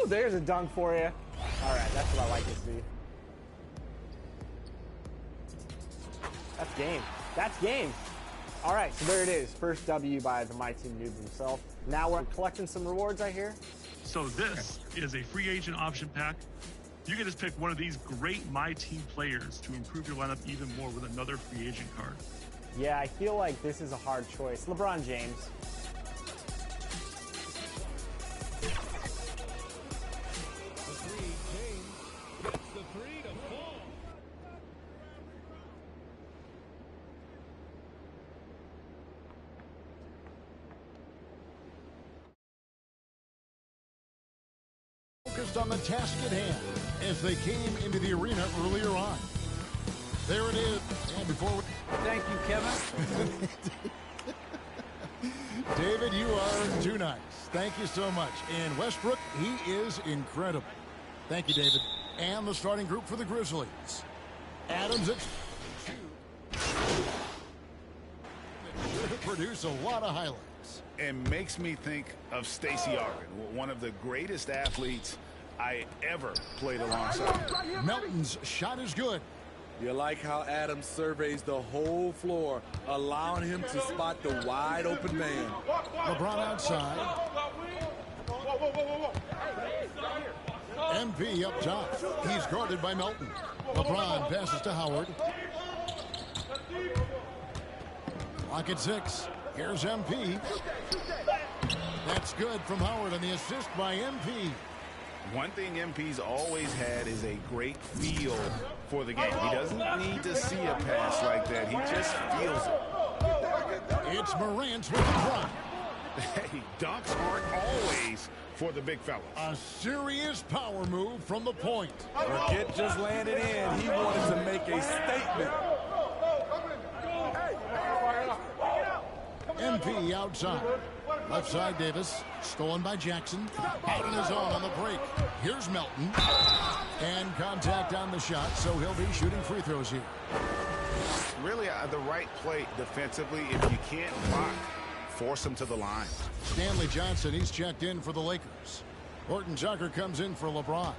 There's a dunk for you. All right, that's what I like to see. That's game. That's game. All right, so there it is. First W by the My Team Noob himself. Now we're collecting some rewards, I hear. So this is a free agent option pack. You can just pick one of these great My Team players to improve your lineup even more with another free agent card. Yeah, I feel like this is a hard choice. LeBron James. Focused on the task at hand as they came into the arena earlier on. There it is. And before we... Thank you, Kevin. David, you are too nice. Thank you so much. And Westbrook, he is incredible. Thank you, David. And the starting group for the Grizzlies. Adams at produce a lot of highlights. It makes me think of Stacey Arvin, one of the greatest athletes I ever played alongside. Melton's shot is good. You like how Adams surveys the whole floor, allowing him to spot the wide open man. LeBron outside. MP up top. He's guarded by Melton. LeBron passes to Howard. Clock at 6. Here's MP. That's good from Howard, and the assist by MP. One thing MP's always had is a great feel for the game. He doesn't need to see a pass like that. He just feels it. It's Morant with the drop. Hey, dunks aren't always for the big fellas. A serious power move from the point. Burkett just landed in. He wanted to make a statement. MP outside. Left side, Davis. Stolen by Jackson. Out on his own on the break. Here's Melton. And contact on the shot, so he'll be shooting free throws here. Really the right play defensively. If you can't block, force him to the line. Stanley Johnson, he's checked in for the Lakers. Horton Tucker comes in for LeBron.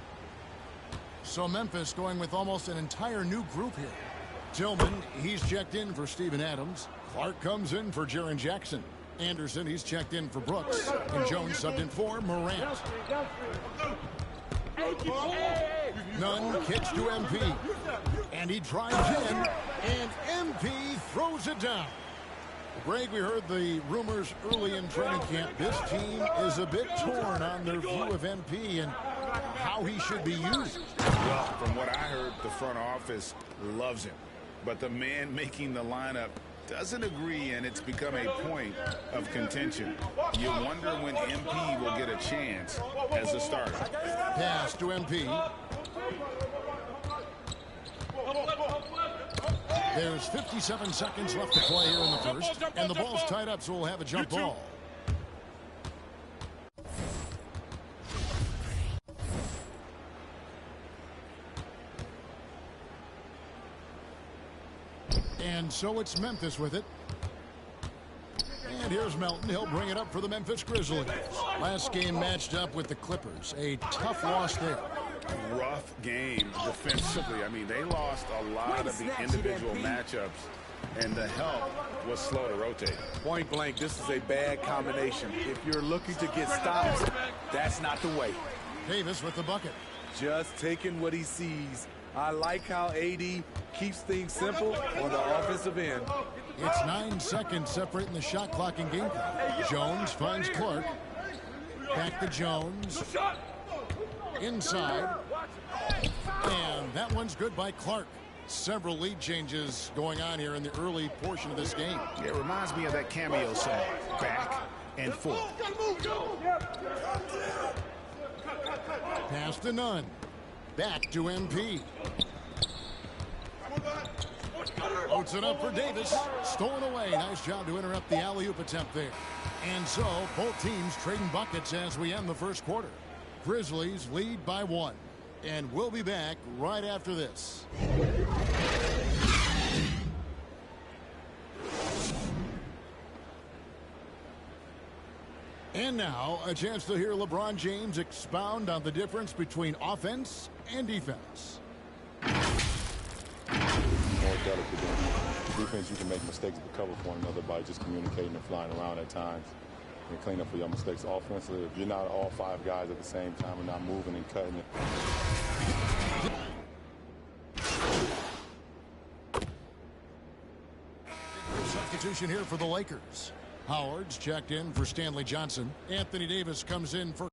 So Memphis going with almost an entire new group here. Tillman, he's checked in for Steven Adams. Clark comes in for Jaren Jackson. Anderson, he's checked in for Brooks. And Jones subbed in for Morant. Nunn kicks to MP. And he drives in. And MP throws it down. Greg, we heard the rumors early in training camp. This team is a bit torn on their view of MP and how he should be used. Well, from what I heard, the front office loves him. But the man making the lineup doesn't agree, and it's become a point of contention. You wonder when MP will get a chance as a starter. Pass to MP. There's 57 seconds left to play here in the first, and the ball's tied up, so we'll have a jump ball. And so it's Memphis with it. And here's Melton. He'll bring it up for the Memphis Grizzlies. Last game matched up with the Clippers. A tough loss there. Rough game defensively. I mean, they lost a lot of the individual matchups, and the help was slow to rotate. Point blank, this is a bad combination. If you're looking to get stops, that's not the way. Davis with the bucket. Just taking what he sees. I like how AD keeps things simple on the offensive end. It's 9 seconds separating the shot clock and game clock. Jones finds Clark. Back to Jones. Inside. And that one's good by Clark. Several lead changes going on here in the early portion of this game. It reminds me of that cameo song, Back and Forth. Pass to Nunn. Back to MP. Puts it up for Davis. Stolen away. Nice job to interrupt the alley-oop attempt there. And so both teams trading buckets as we end the first quarter. Grizzlies lead by 1. And we'll be back right after this. And now, a chance to hear LeBron James expound on the difference between offense and defense. More delicate than defense. You can make mistakes to cover for one another by just communicating and flying around at times and clean up for your mistakes. Offensively, if you're not all 5 guys at the same time and not moving and cutting it. Substitution here for the Lakers. Howard's checked in for Stanley Johnson. Anthony Davis comes in for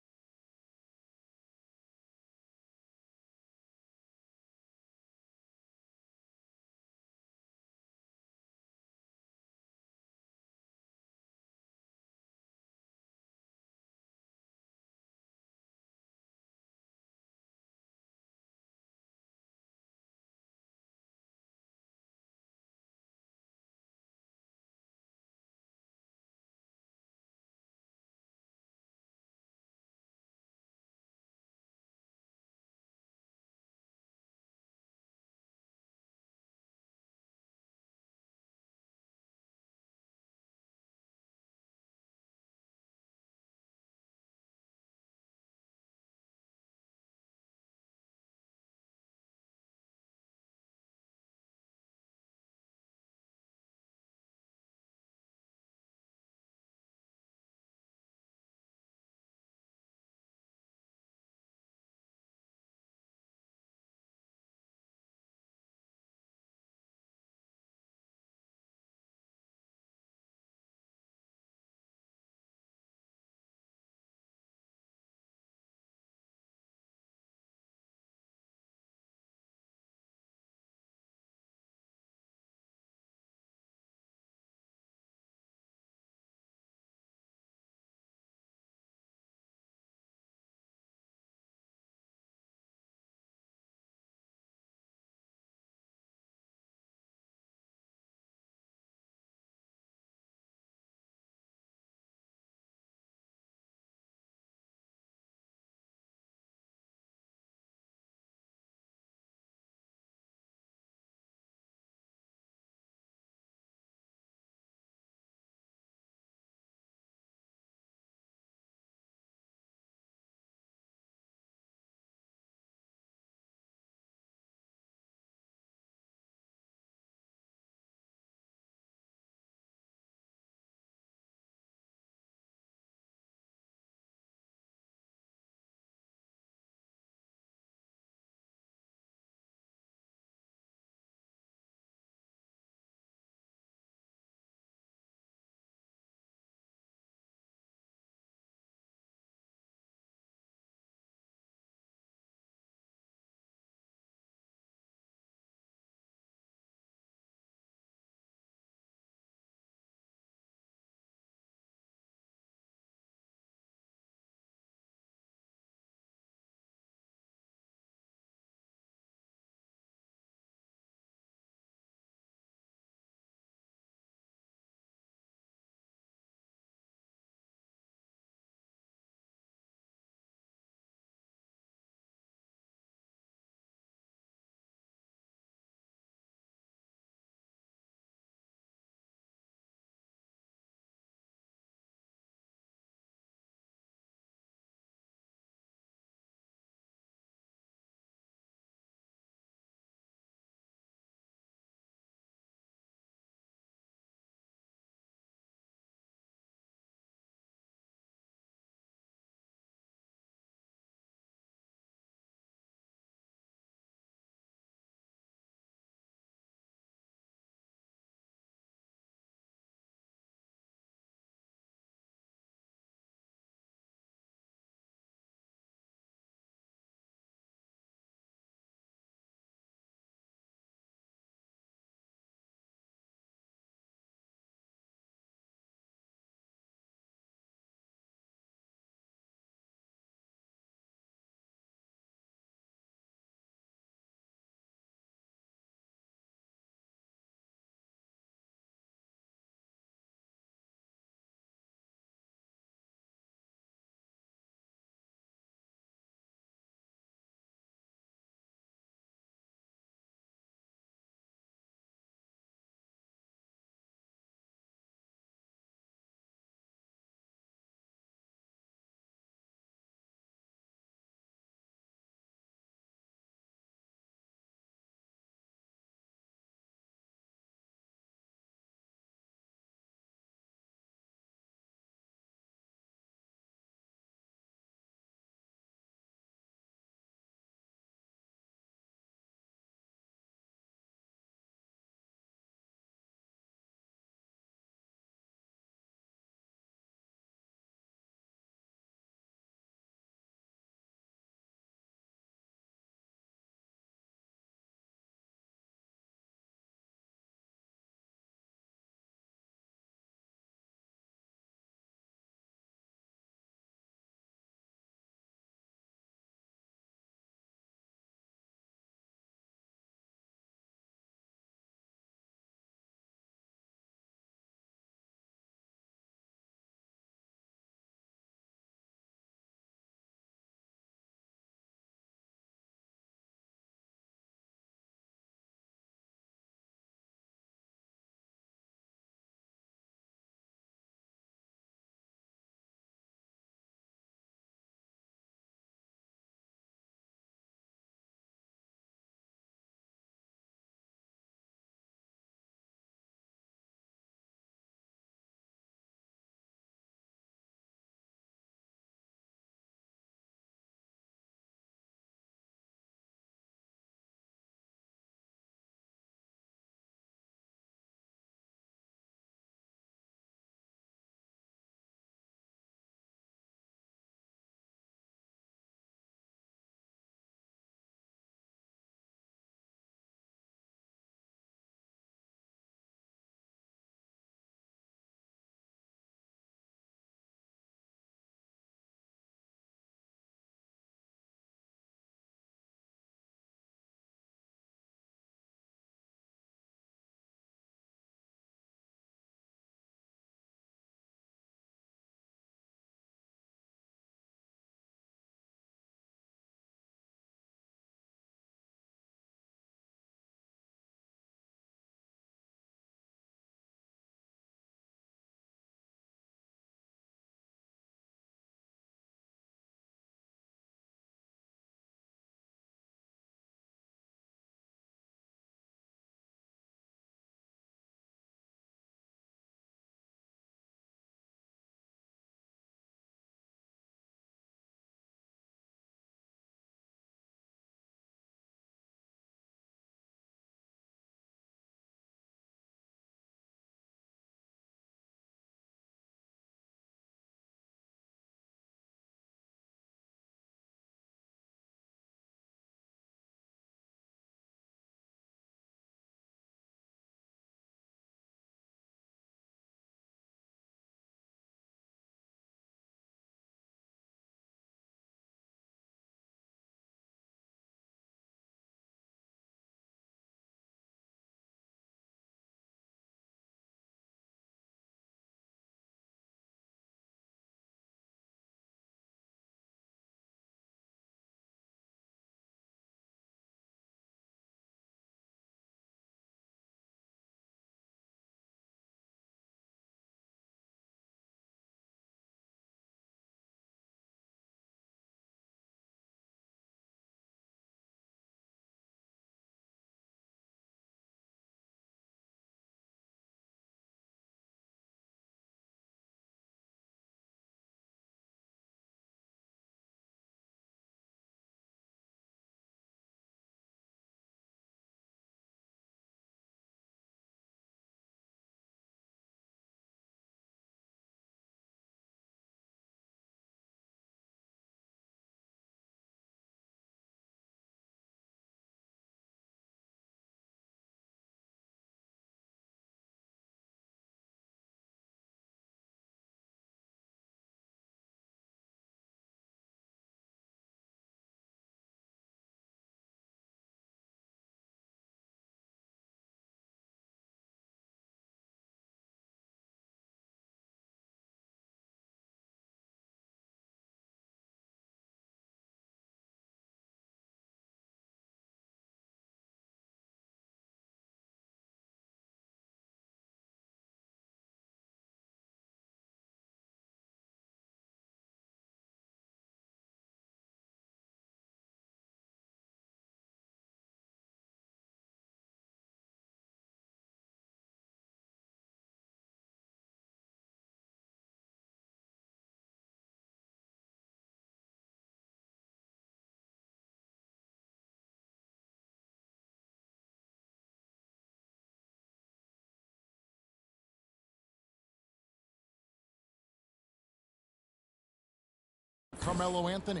Carmelo Anthony.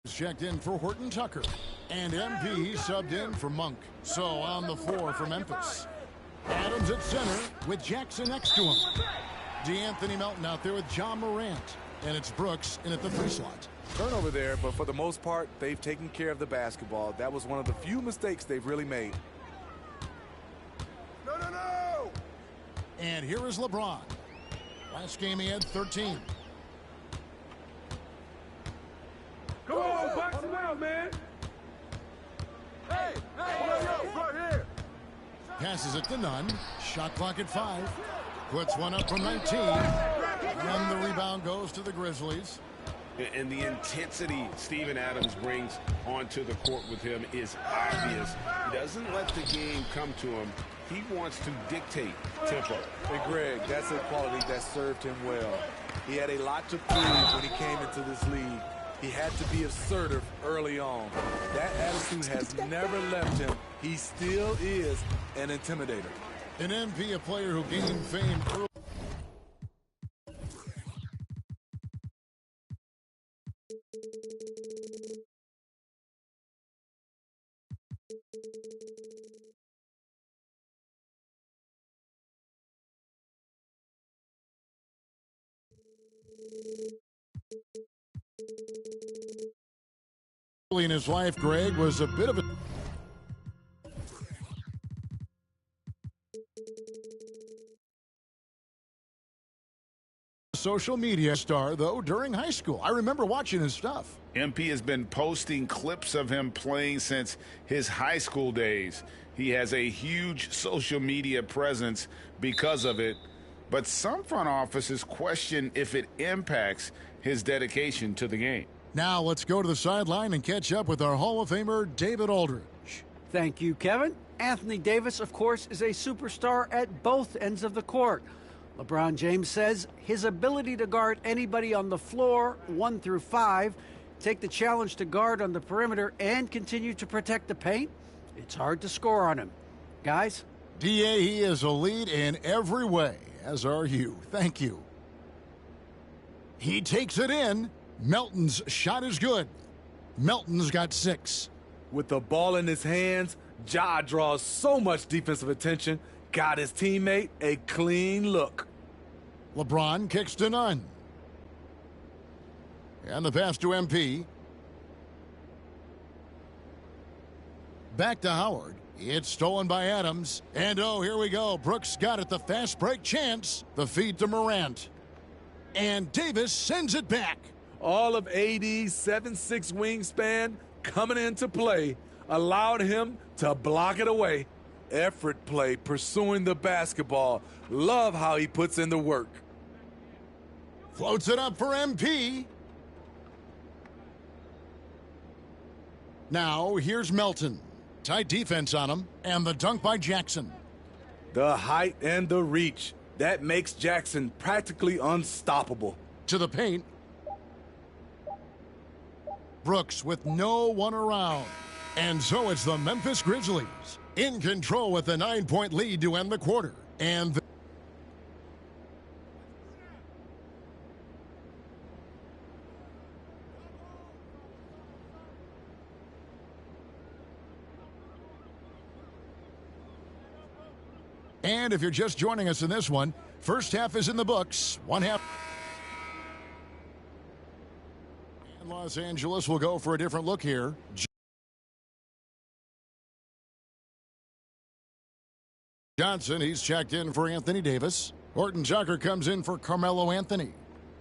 Checked in for Horton Tucker. And MP subbed in for Monk. So on the floor for Memphis. Adams at center with Jackson next to him. DeAnthony Melton out there with John Morant. And it's Brooks in at the 3 slot. Turnover there, but for the most part, they've taken care of the basketball. That was one of the few mistakes they've really made. No! And here is LeBron. Last game he had 13. Come on, box him out, man. Hey, right here. Passes it to Nunn. Shot clock at 5. Puts one up from 19. And the rebound goes to the Grizzlies. And the intensity Steven Adams brings onto the court with him is obvious. He doesn't let the game come to him. He wants to dictate tempo. Hey, Greg, that's a quality that served him well. He had a lot to prove when he came into this league. He had to be assertive early on. That attitude has never left him. He still is an intimidator. An MP, a player who gained fame early. In his life, Greg was a bit of a social media star, though, during high school. I remember watching his stuff. MP has been posting clips of him playing since his high school days. He has a huge social media presence because of it, but some front offices question if it impacts his dedication to the game. Now let's go to the sideline and catch up with our Hall of Famer, David Aldridge. Thank you, Kevin. Anthony Davis, of course, is a superstar at both ends of the court. LeBron James says his ability to guard anybody on the floor, 1 through 5, take the challenge to guard on the perimeter, and continue to protect the paint, it's hard to score on him. Guys? DA, he is a lead in every way, as are you. Thank you. He takes it in. Melton's shot is good. Melton's got 6. With the ball in his hands, Ja draws so much defensive attention, got his teammate a clean look. LeBron kicks to Nunn. And the pass to MP. Back to Howard. It's stolen by Adams. And oh, here we go. Brooks got it. The fast break chance. The feed to Morant. And Davis sends it back. All of AD's 7'6" wingspan coming into play allowed him to block it away. Effort play, pursuing the basketball. Love how he puts in the work. Floats it up for MP. Now here's Melton. Tight defense on him. And the dunk by Jackson. The height and the reach. That makes Jackson practically unstoppable. To the paint. Brooks with no one around. And so it's the Memphis Grizzlies in control with a 9-point lead to end the quarter. And if you're just joining us in this one, first half is in the books. One half. And Los Angeles will go for a different look here. Johnson, he's checked in for Anthony Davis. Horton Tucker comes in for Carmelo Anthony.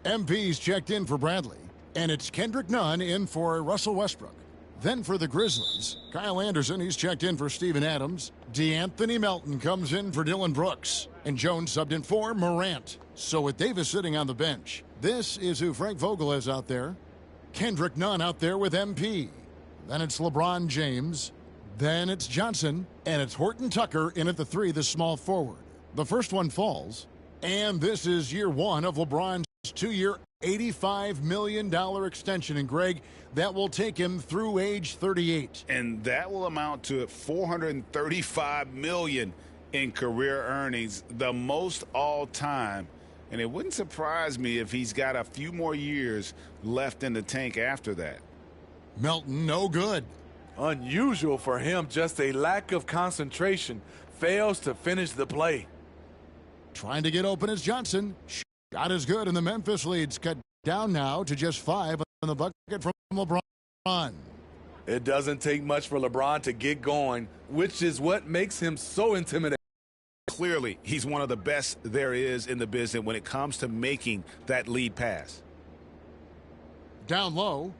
MP's checked in for Bradley. And it's Kendrick Nunn in for Russell Westbrook. Then for the Grizzlies, Kyle Anderson, he's checked in for Steven Adams. DeAnthony Melton comes in for Dillon Brooks. And Jones subbed in for Morant. So with Davis sitting on the bench, this is who Frank Vogel has out there. Kendrick Nunn out there with MP. Then it's LeBron James. Then it's Johnson. And it's Horton Tucker in at the 3, the small forward. The first one falls. And this is year 1 of LeBron's 2-year, $85 million extension. And Greg, that will take him through age 38. And that will amount to $435 million in career earnings, the most all time And it wouldn't surprise me if he's got a few more years left in the tank after that. Melton, no good. Unusual for him, just a lack of concentration. Fails to finish the play. Trying to get open is Johnson. Shot is good, and the Memphis lead's cut down now to just 5 on the bucket from LeBron. It doesn't take much for LeBron to get going, which is what makes him so intimidating. Clearly, he's one of the best there is in the business when it comes to making that lead pass. Down low.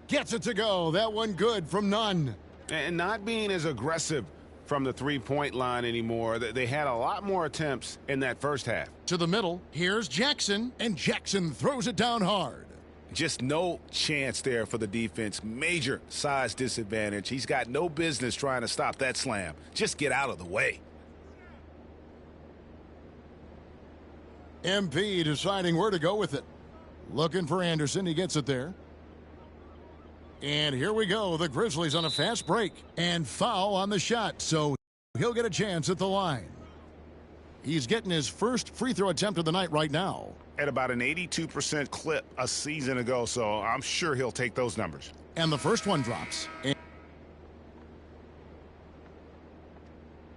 Gets it to go. That one good from Nunn. And not being as aggressive from the three-point line anymore. They had a lot more attempts in that first half. To the middle. Here's Jackson, and Jackson throws it down hard. Just no chance there for the defense. Major size disadvantage. He's got no business trying to stop that slam. Just get out of the way. MP deciding where to go with it. Looking for Anderson. He gets it there. And here we go. The Grizzlies on a fast break. And foul on the shot. So he'll get a chance at the line. He's getting his first free throw attempt of the night right now. At about an 82% clip a season ago. So I'm sure he'll take those numbers. And the first one drops.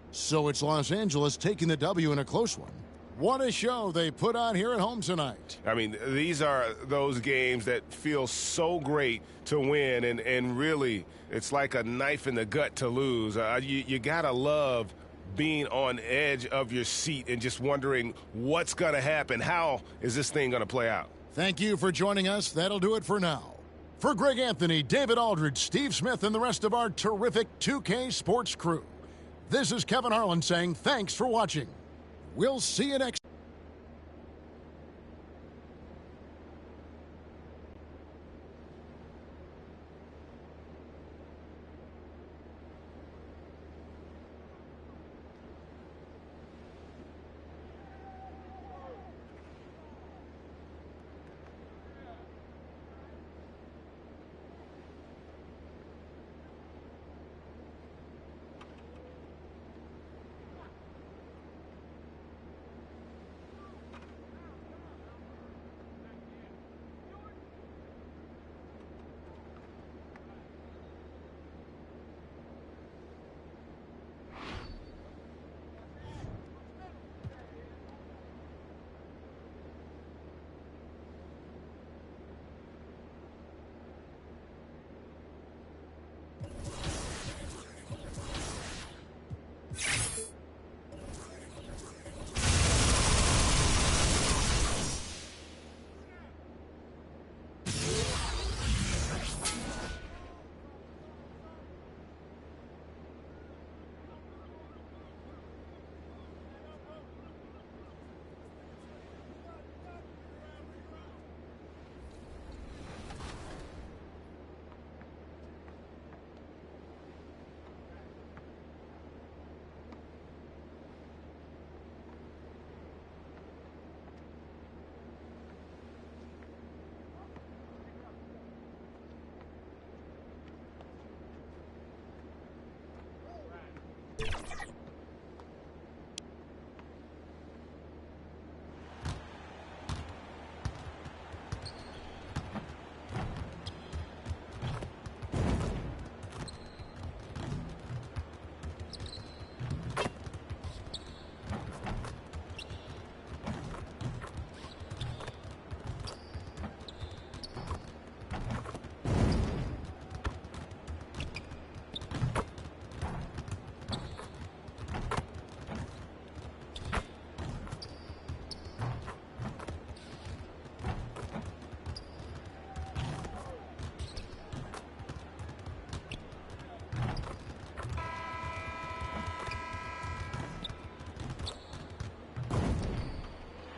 So it's Los Angeles taking the W in a close one. What a show they put on here at home tonight. I mean, these are those games that feel so great to win, and really, it's like a knife in the gut to lose. You got to love being on edge of your seat and just wondering what's going to happen. How is this thing going to play out? Thank you for joining us. That'll do it for now. For Greg Anthony, David Aldridge, Steve Smith, and the rest of our terrific 2K Sports crew, this is Kevin Harlan saying thanks for watching. We'll see you next.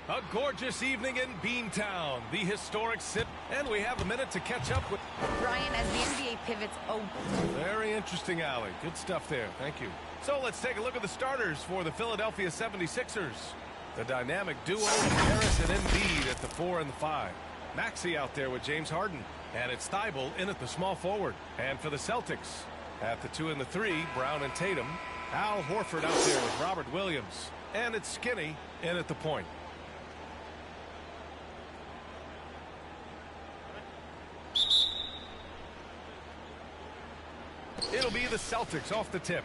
A gorgeous evening in Beantown, the historic city, and we have a minute to catch up with Brian as the NBA pivots. Oh, very interesting, Allie. Good stuff there. Thank you. So let's take a look at the starters for the Philadelphia 76ers. The dynamic duo of Harris and Embiid at the 4 and the 5. Maxey out there with James Harden, and it's Thibault in at the small forward. And for the Celtics, at the 2 and the 3, Brown and Tatum. Al Horford out there with Robert Williams, and it's Skinny in at the point. It'll be the Celtics off the tip.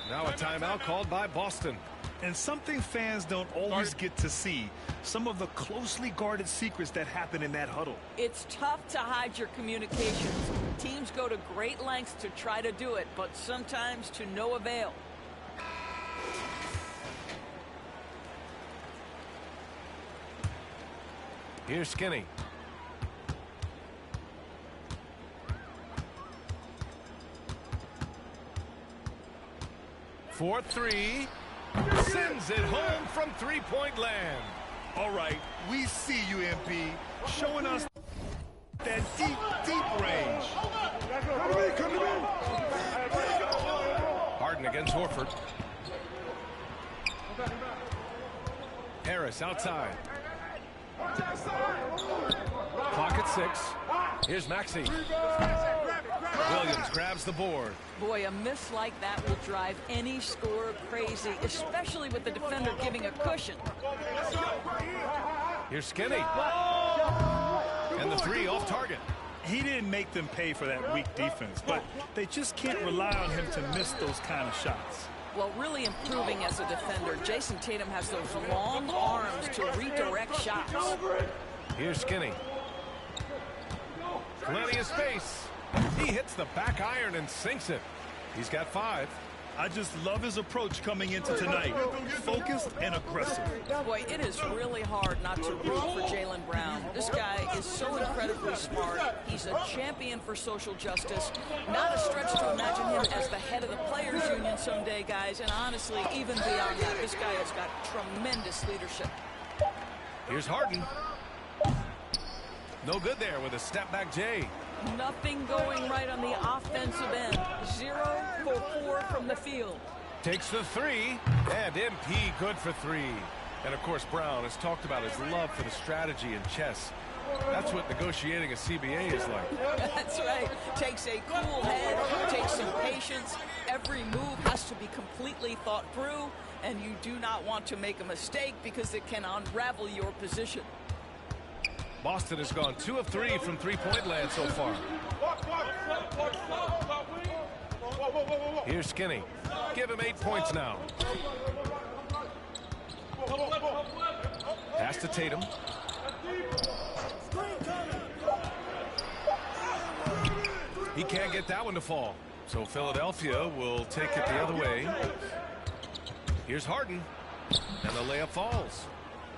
Now a timeout called by Boston. And something fans don't always get to see, some of the closely guarded secrets that happen in that huddle. It's tough to hide your communications. Teams go to great lengths to try to do it, but sometimes to no avail. Here's Skinny. For three. Sends it home from three-point land. All right, we see you, MP, showing us that deep range. Harden against Horford. Harris outside. Clock at 6. Here's Maxey. Williams grabs the board. Boy, a miss like that will drive any scorer crazy, especially with the defender giving a cushion. Here's Skinny. And the three off target. He didn't make them pay for that weak defense, but they just can't rely on him to miss those kind of shots. Well, really improving as a defender, Jason Tatum has those long arms to redirect shots. Here's Skinny. Plenty of space. He hits the back iron and sinks it. He's got 5. I just love his approach coming into tonight. Focused and aggressive. Boy, it is really hard not to root for Jaylen Brown. This guy is so incredibly smart. He's a champion for social justice. Not a stretch to imagine him as the head of the Players Union someday, guys. And honestly, even beyond that, this guy has got tremendous leadership. Here's Harden. No good there with a step-back J. Nothing going right on the offensive end. 0 for 4 from the field. Takes the 3, and MP good for 3. And of course, Brown has talked about his love for the strategy in chess. That's what negotiating a CBA is like. That's right. Takes a cool head, takes some patience. Every move has to be completely thought through, and you do not want to make a mistake because it can unravel your position. Boston has gone 2 of 3 from three-point land so far. Here's Skinny. Give him 8 points now. Pass to Tatum. He can't get that one to fall. So Philadelphia will take it the other way. Here's Harden. And the layup falls.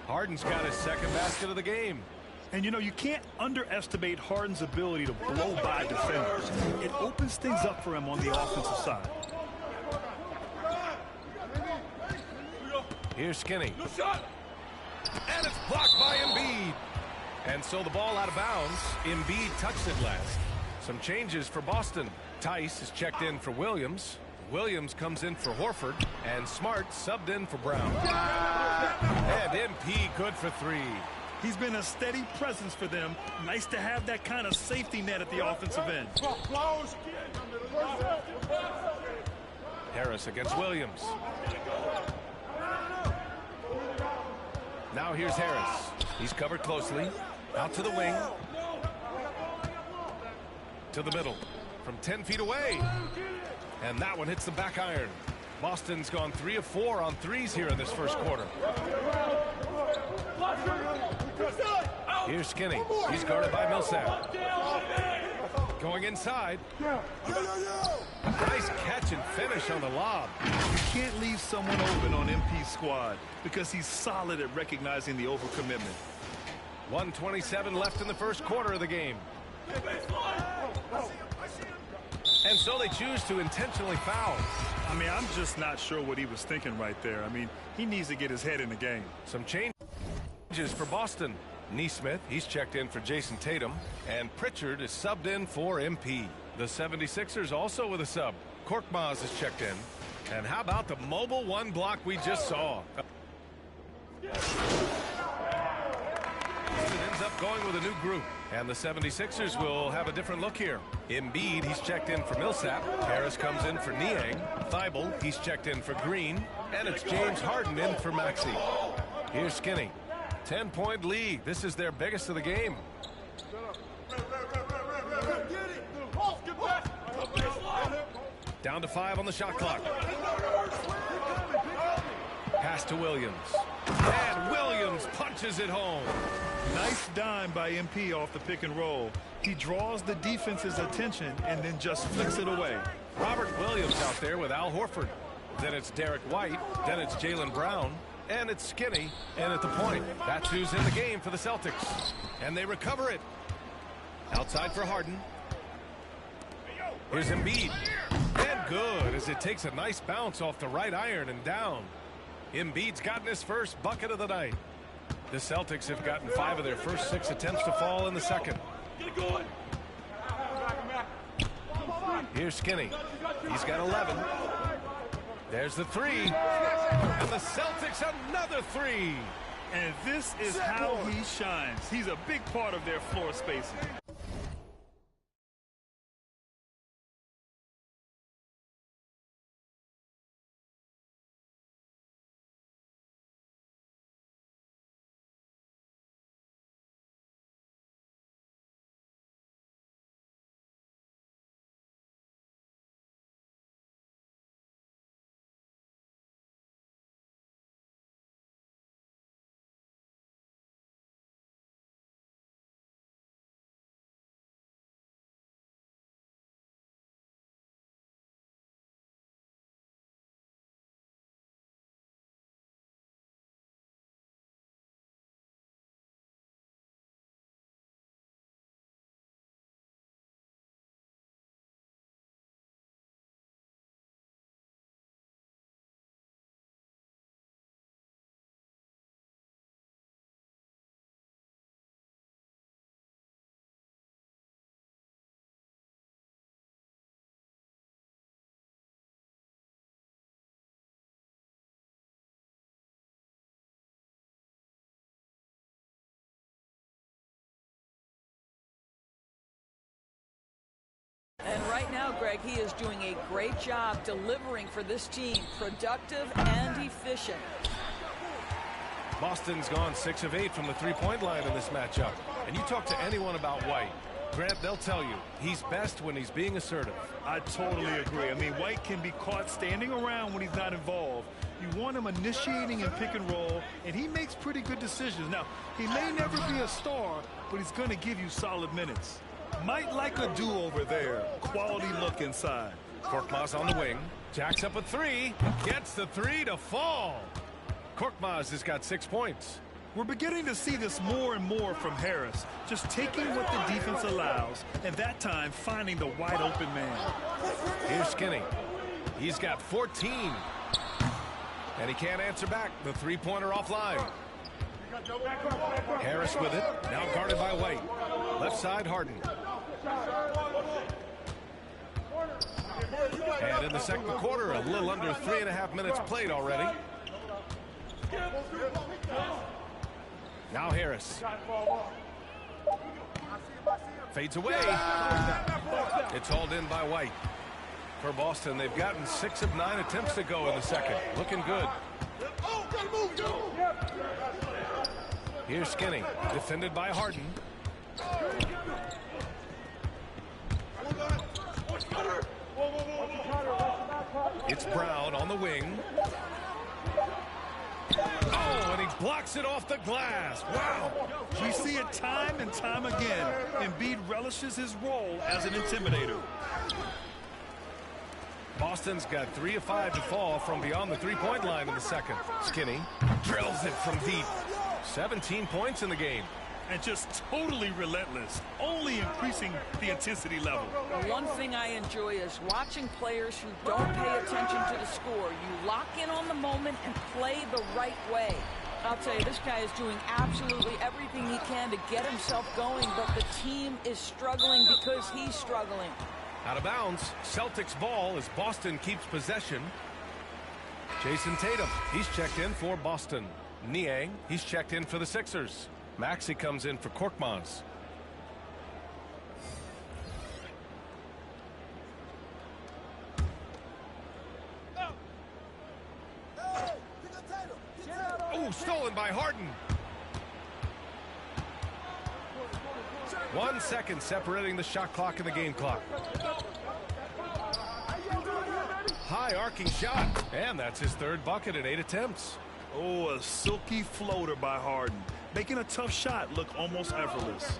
Harden's got his second basket of the game. And, you know, you can't underestimate Harden's ability to blow by defenders. It opens things up for him on the offensive side. Here's Skinny. And it's blocked by Embiid. And so the ball out of bounds. Embiid touched it last. Some changes for Boston. Tice is checked in for Williams. Williams comes in for Horford. And Smart subbed in for Brown. And MP good for 3. He's been a steady presence for them. Nice to have that kind of safety net at the offensive end. Harris against Williams. Now here's Harris. He's covered closely. Out to the wing. To the middle. From 10 feet away. And that one hits the back iron. Boston's gone 3 of 4 on threes here in this first quarter. Here's Skinny. He's guarded by Millsap. Going inside. Nice catch and finish on the lob. You can't leave someone open on MP's squad because he's solid at recognizing the overcommitment. 1:27 left in the first quarter of the game. And so they choose to intentionally foul. I mean, I'm just not sure what he was thinking right there. I mean, he needs to get his head in the game. Some changes for Boston. Nesmith, he's checked in for Jason Tatum. And Pritchard is subbed in for MP. The 76ers also with a sub. Korkmaz is checked in. And how about the mobile one block we just saw? It ends up going with a new group. And the 76ers will have a different look here. Embiid, he's checked in for Millsap. Harris comes in for Niang. Thibault, he's checked in for Green. And it's James Harden in for Maxey. Here's Skinny. 10-point lead. This is their biggest of the game. Down to 5 on the shot clock. Pass to Williams. And Williams punches it home. Nice dime by MP off the pick and roll. He draws the defense's attention and then just flicks it away. Robert Williams out there with Al Horford. Then it's Derek White. Then it's Jaylen Brown. And it's Skinny. And at the point, that's who's in the game for the Celtics. And they recover it. Outside for Harden. Here's Embiid. And good as it takes a nice bounce off the right iron and down. Embiid's gotten his first bucket of the night. The Celtics have gotten 5 of their first 6 attempts to fall in the second. Here's Skinny. He's got 11. There's the 3. And the Celtics another 3. And this is how he shines. He's a big part of their floor spacing. And right now, Greg, he is doing a great job delivering for this team. Productive and efficient. Boston's gone 6 of 8 from the three-point line in this matchup. And you talk to anyone about White, Grant, they'll tell you he's best when he's being assertive. I totally agree. I mean, White can be caught standing around when he's not involved. You want him initiating in pick and roll, and he makes pretty good decisions. Now, he may never be a star, but he's going to give you solid minutes. Might like a do-over there. Quality look inside. Korkmaz on the wing. Jacks up a 3. Gets the 3 to fall. Korkmaz has got 6 points. We're beginning to see this more and more from Harris. Just taking what the defense allows, and that time finding the wide open man. Here's Skinny. He's got 14. And he can't answer back. The three-pointer offline. Harris with it. Now guarded by White. Left side, Harden. And in the second quarter, a little under 3.5 minutes played already. Now Harris. Fades away. It's hauled in by White. For Boston, they've gotten 6 of 9 attempts to go in the second. Looking good. Here's Skinny. Defended by Harden. It's Brown on the wing. Oh, and he blocks it off the glass. Wow. We see it time and time again. Embiid relishes his role as an intimidator. Boston's got 3 of 5 to fall from beyond the three-point line in the second. Skinny drills it from deep. 17 points in the game. And just totally relentless, only increasing the intensity level. One thing I enjoy is watching players who don't pay attention to the score. You lock in on the moment and play the right way. I'll tell you, this guy is doing absolutely everything he can to get himself going, but the team is struggling because he's struggling. Out of bounds, Celtics ball as Boston keeps possession. Jason Tatum, he's checked in for Boston. Niang, he's checked in for the Sixers. Maxey comes in for Korkmaz. Oh, stolen by Harden. 1 second separating the shot clock and the game clock. high arcing shot. And that's his third bucket in 8 attempts. Oh, a silky floater by Harden, making a tough shot look almost effortless.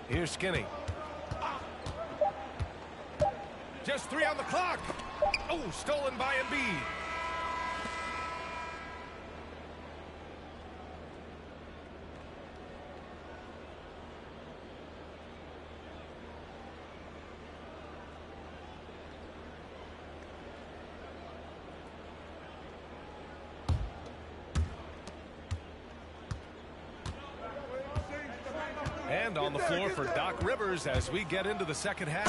Here's Skinny. Just 3 on the clock. Oh, stolen by Embiid. And on the floor for Doc Rivers as we get into the second half.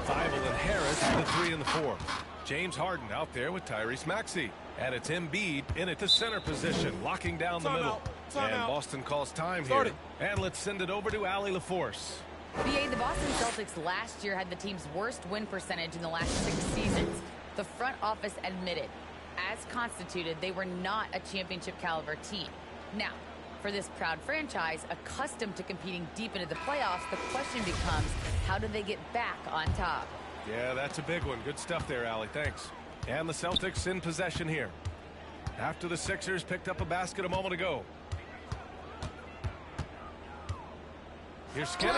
Thibault and Harris the 3 and the 4. James Harden out there with Tyrese Maxey. And it's Embiid in at the center position, locking down the middle. And Boston calls time here. And let's send it over to Allie LaForce. BA, the Boston Celtics last year had the team's worst win percentage in the last 6 seasons. The front office admitted, as constituted, they were not a championship caliber team. Now, for this proud franchise, accustomed to competing deep into the playoffs, the question becomes, how do they get back on top? Yeah, that's a big one. Good stuff there, Allie. Thanks. And the Celtics in possession here. After the Sixers picked up a basket a moment ago. Here's Skinny.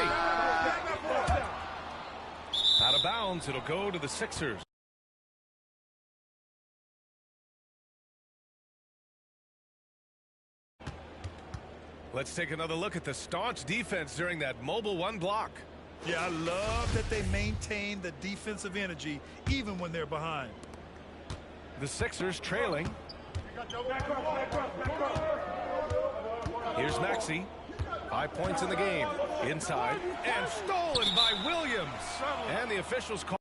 Out of bounds. It'll go to the Sixers. Let's take another look at the staunch defense during that mobile 1 block. Yeah, I love that they maintain the defensive energy even when they're behind. The Sixers trailing. Here's Maxey. 5 points in the game. Inside. And stolen by Williams. And the officials call.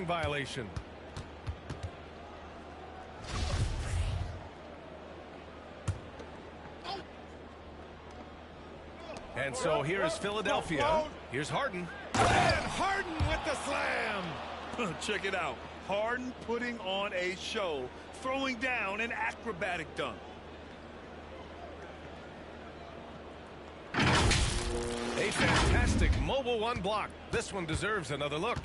Violation. And so here is Philadelphia. Here's Harden. And Harden with the slam. Check it out. Harden putting on a show, throwing down an acrobatic dunk. A fantastic mobile one block. This one deserves another look.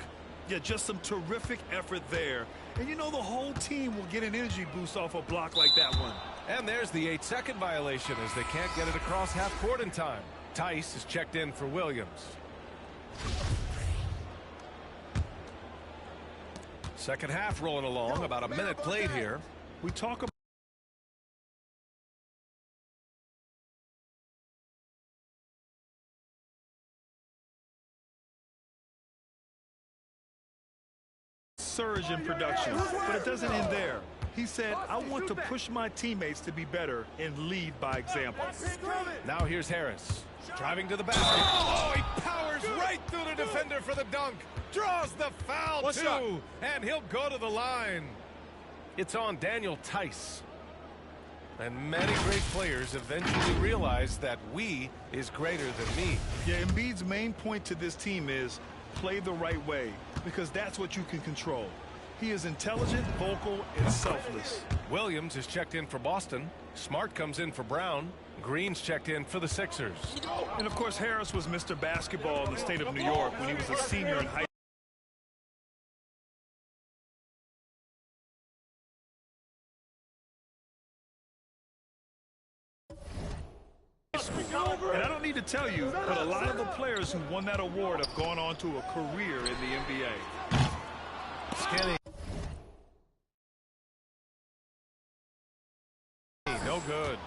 Yeah, just some terrific effort there. And you know the whole team will get an energy boost off a block like that one. And there's the 8-second violation as they can't get it across half court in time. Tice is checked in for Williams. Second half rolling along, about a minute played here. We talk about surge in production, but it doesn't end there. He said, I want to push my teammates to be better and lead by example. Now here's Harris. Driving to the basket. Oh, he powers right through the defender for the dunk. Draws the foul, too. And he'll go to the line. It's on Daniel Tice. And many great players eventually realize that we is greater than me. Yeah, Embiid's main point to this team is play the right way, because that's what you can control. He is intelligent, vocal, and selfless. Williams is checked in for Boston. Smart comes in for Brown. Green's checked in for the Sixers. And, of course, Harris was Mr. Basketball in the state of New York when he was a senior in high school. And I don't need to tell you, but a lot of the players who won that award have gone on to a career in the NBA. Skinny. No good.